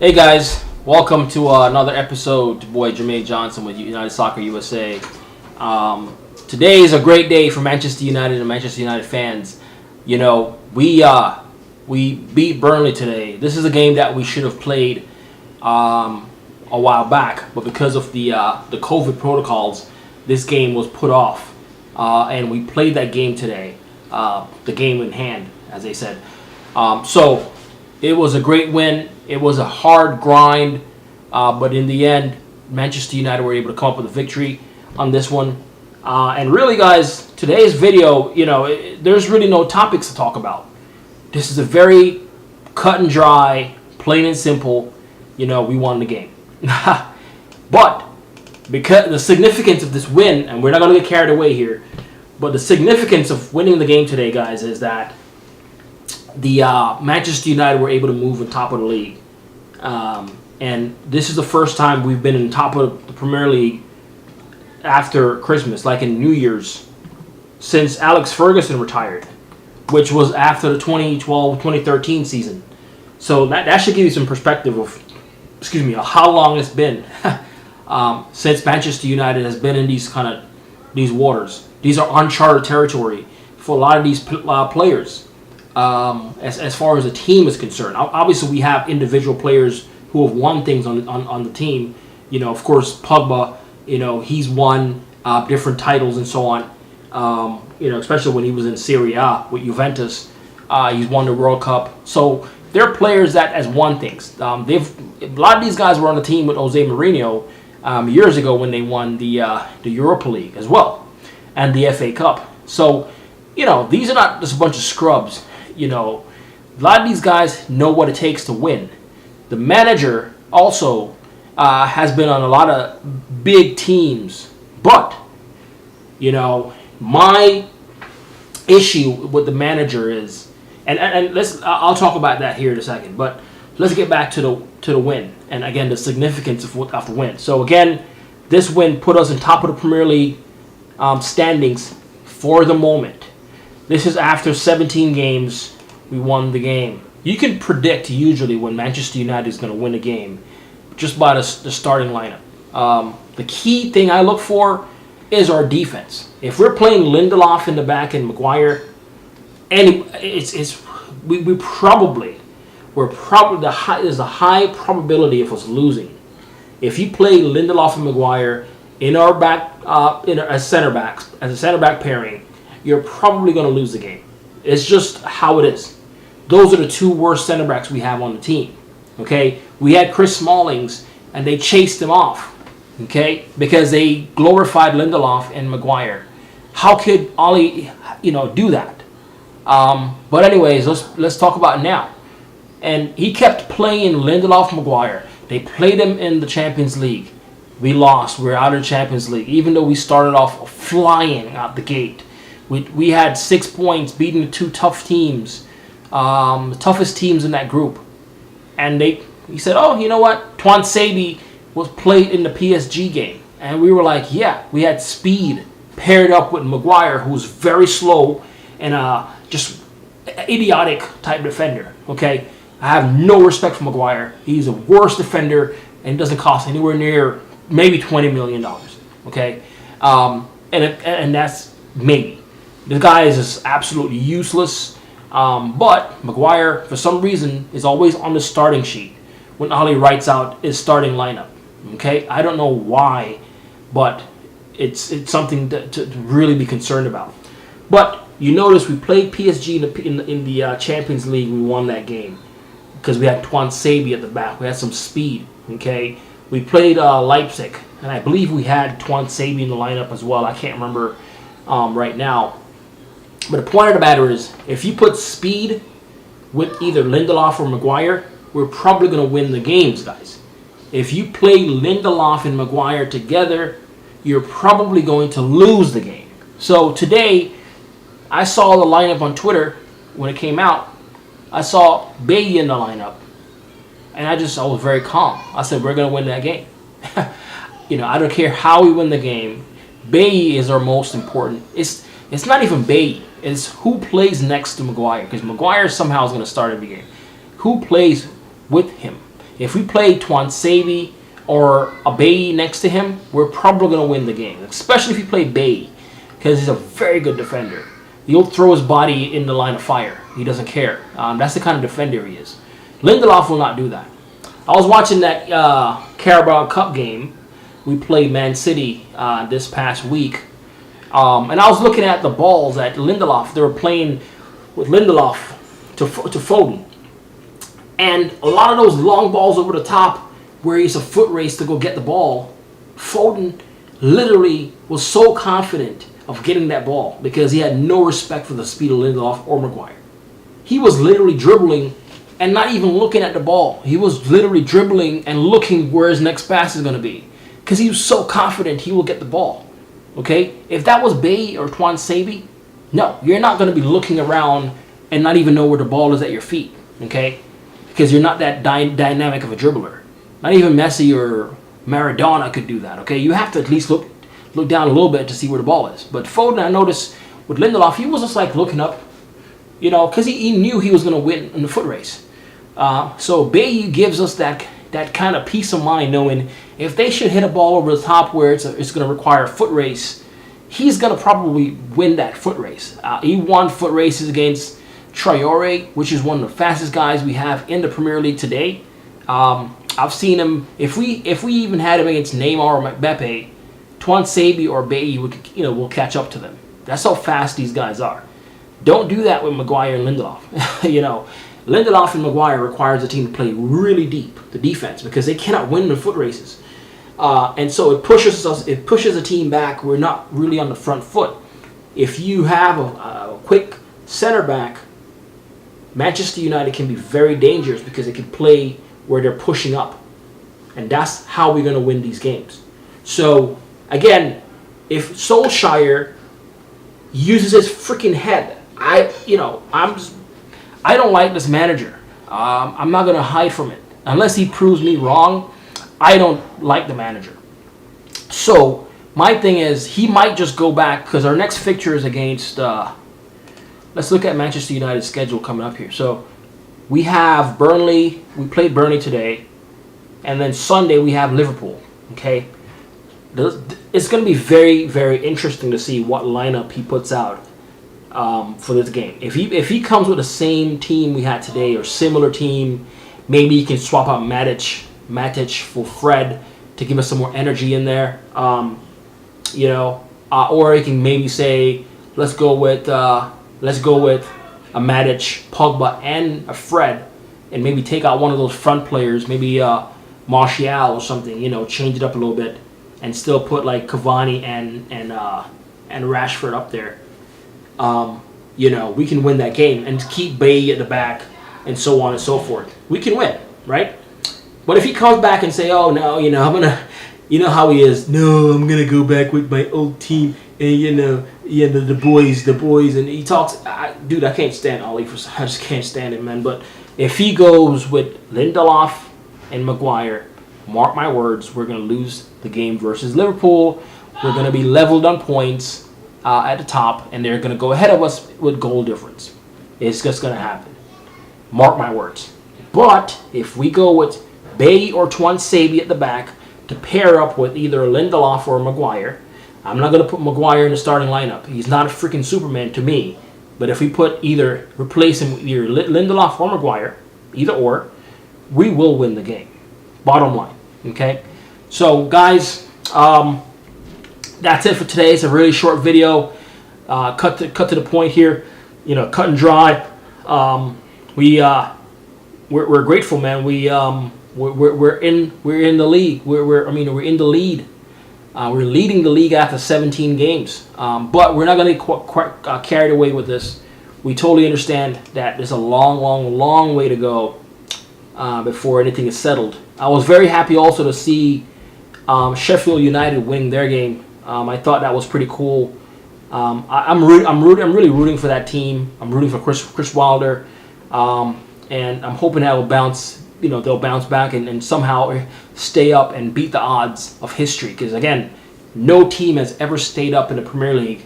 Hey guys, welcome to another episode. Boy Jermaine Johnson with United Soccer USA. Today is a great day for Manchester United and Manchester United fans. You know, we beat Burnley today. This is a game that we should have played a while back, but because of the COVID protocols, this game was put off, and we played that game today. The game in hand, as they said. So it was a great win. It was a hard grind, but in the end, Manchester United were able to come up with a victory on this one. And really, guys, today's video, there's really no topics to talk about. This is a very cut and dry, plain and simple, we won the game. But because the significance of this win, and we're not going to get carried away here, but the significance of winning the game today, guys, is that the Manchester United were able to move on top of the league. And this is the first time we've been in top of the Premier League after Christmas, like in New Year's, since Alex Ferguson retired, which was after the 2012-2013 season. So that should give you some perspective of, how long it's been since Manchester United has been in these waters. These are uncharted territory for a lot of these players. As far as the team is concerned, obviously we have individual players who have won things on the team. Of course, Pogba, he's won different titles and so on. Especially when he was in Serie A with Juventus, he's won the World Cup. So they're players that has won things. A lot of these guys were on the team with Jose Mourinho years ago when they won the Europa League as well and the FA Cup. So these are not just a bunch of scrubs. A lot of these guys know what it takes to win. The manager also has been on a lot of big teams, but my issue with the manager is, and I'll talk about that here in a second. But let's get back to the win, and again the significance of the win. So again, this win put us on top of the Premier League standings for the moment. This is after 17 games, we won the game. You can predict usually when Manchester United is going to win a game just by the starting lineup. The key thing I look for is our defense. If we're playing Lindelof in the back and Maguire, and there's a high probability of us losing. If you play Lindelof and Maguire in our back, as center back pairing, you're probably going to lose the game. It's just how it is. Those are the two worst center backs we have on the team. Okay, we had Chris Smallings, and they chased him off. Okay, because they glorified Lindelof and Maguire. How could Ollie, do that? But anyways, let's talk about it now. And he kept playing Lindelof, Maguire. They played him in the Champions League. We lost. We're out of the Champions League, even though we started off flying out the gate. We had 6 points, beating the two tough teams, the toughest teams in that group. And he said, oh, you know what? Tuanzebe was played in the PSG game. And we were like, yeah, we had speed paired up with Maguire, who's very slow and just idiotic type defender. Okay? I have no respect for Maguire. He's a worst defender, and it doesn't cost anywhere near maybe $20 million. Okay? And that's maybe. The guy is just absolutely useless. But Maguire, for some reason, is always on the starting sheet when Ollie writes out his starting lineup. Okay, I don't know why, but it's something to really be concerned about. But you notice we played PSG in the Champions League. We won that game because we had Tuanzebe at the back. We had some speed. Okay, we played Leipzig, and I believe we had Tuanzebe in the lineup as well. I can't remember right now. But the point of the matter is, if you put speed with either Lindelof or Maguire, we're probably going to win the games, guys. If you play Lindelof and Maguire together, you're probably going to lose the game. So today, I saw the lineup on Twitter when it came out. I saw Bailly in the lineup, and I was very calm. I said, we're going to win that game. I don't care how we win the game. Bailly is our most important. It's not even Bailly. It's who plays next to Maguire, because Maguire somehow is going to start every game. Who plays with him? If we play Twansabi or a Bayi next to him, we're probably going to win the game, especially if you play Bayi, because he's a very good defender. He'll throw his body in the line of fire. He doesn't care. That's the kind of defender he is. Lindelof will not do that. I was watching that Carabao Cup game. We played Man City this past week. And I was looking at the balls at Lindelof. They were playing with Lindelof to Foden. And a lot of those long balls over the top where he's a foot race to go get the ball, Foden literally was so confident of getting that ball because he had no respect for the speed of Lindelof or Maguire. He was literally dribbling and not even looking at the ball. He was literally dribbling and looking where his next pass is going to be because he was so confident he will get the ball. Okay? If that was Bayi or Twansabi, no, you're not going to be looking around and not even know where the ball is at your feet. Okay? Because you're not that dynamic of a dribbler. Not even Messi or Maradona could do that. Okay? You have to at least look down a little bit to see where the ball is. But Foden, I noticed with Lindelof, he was just like looking up, because he knew he was going to win in the foot race. So Bayi gives us that kind of peace of mind, knowing if they should hit a ball over the top where it's going to require a foot race, he's going to probably win that foot race. He won foot races against Traore, which is one of the fastest guys we have in the Premier League today. I've seen him. If we even had him against Neymar or Mbappe, Twansabi or Bayi will catch up to them. That's how fast these guys are. Don't do that with Maguire and Lindelof. Lindelof and Maguire requires the team to play really deep, the defense, because they cannot win the foot races. And so it pushes the team back. We're not really on the front foot. If you have a quick center back, Manchester United can be very dangerous because they can play where they're pushing up. And that's how we're going to win these games. So, again, if Solskjaer uses his freaking head, I don't like this manager. I'm not going to hide from it. Unless he proves me wrong, I don't like the manager. So, my thing is, he might just go back, because our next fixture is against, let's look at Manchester United's schedule coming up here. So, we have Burnley, we played Burnley today, and then Sunday we have Liverpool, okay? It's going to be very, very interesting to see what lineup he puts out for this game. If he comes with the same team we had today or similar team, maybe he can swap out Matic for Fred to give us some more energy in there. Or he can maybe say, let's go with a Matic, Pogba, and a Fred, and maybe take out one of those front players, maybe Martial or something. Change it up a little bit, and still put like Cavani and Rashford up there. We can win that game and keep Bayi at the back and so on and so forth. We can win, right? But if he comes back and say, "Oh no, I'm gonna," how he is. No, I'm gonna go back with my old team and the boys, and he talks. Dude, I can't stand Ollie. I just can't stand it, man. But if he goes with Lindelof and Maguire, mark my words, we're gonna lose the game versus Liverpool. We're gonna be leveled on points at the top, and they're gonna go ahead of us with goal difference. It's just gonna happen. Mark my words. But if we go with Bayi or Twansabi at the back to pair up with either Lindelof or Maguire, I'm not going to put Maguire in the starting lineup. He's not a freaking Superman to me. But if we replace him with either Lindelof or Maguire, either or, we will win the game. Bottom line. Okay? So, guys, that's it for today. It's a really short video. Cut to the point here. Cut and dry. We're grateful, man. We're in the league. We're in the lead. We're leading the league after 17 games. But we're not going to get carried away with this. We totally understand that there's a long way to go before anything is settled. I was very happy also to see Sheffield United win their game. I thought that was pretty cool. I'm really rooting for that team. I'm rooting for Chris Wilder, and I'm hoping that they'll bounce back and somehow stay up and beat the odds of history. Because again, no team has ever stayed up in the Premier League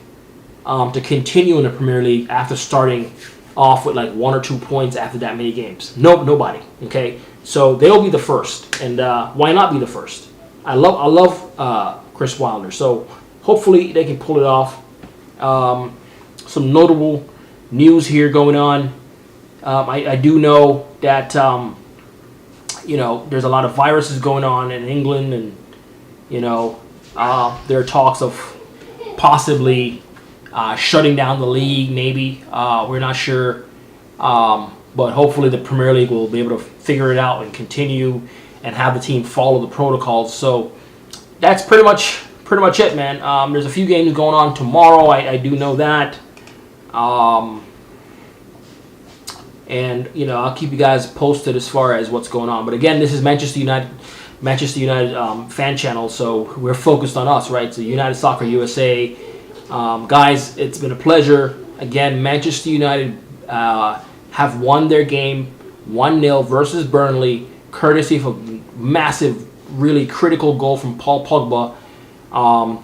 to continue in the Premier League after starting off with like 1 or 2 points after that many games. Nope, nobody. Okay, so they'll be the first, and why not be the first? I love Chris Wilder, so hopefully they can pull it off. Some notable news here going on. I do know that there's a lot of viruses going on in England, and there are talks of possibly shutting down the league. Maybe we're not sure, but hopefully the Premier League will be able to figure it out and continue and have the team follow the protocols. So that's pretty much it, man. There's a few games going on tomorrow. I do know that. And I'll keep you guys posted as far as what's going on. But again, this is Manchester United fan channel, so we're focused on us, right? So United Soccer USA, guys, it's been a pleasure. Again, Manchester United have won their game 1-0 versus Burnley, courtesy of a massive, really critical goal from Paul Pogba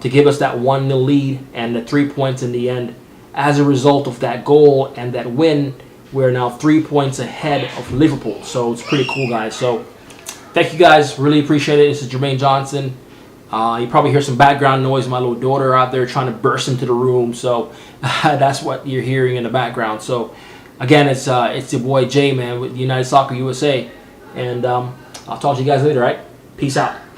to give us that 1-0 lead and the 3 points in the end. As a result of that goal and that win, we're now 3 points ahead of Liverpool. So it's pretty cool, guys. So thank you, guys. Really appreciate it. This is Jermaine Johnson. You probably hear some background noise. My little daughter out there trying to burst into the room. So that's what you're hearing in the background. So again, it's your boy Jay, man, with United Soccer USA. And I'll talk to you guys later, right? Peace out.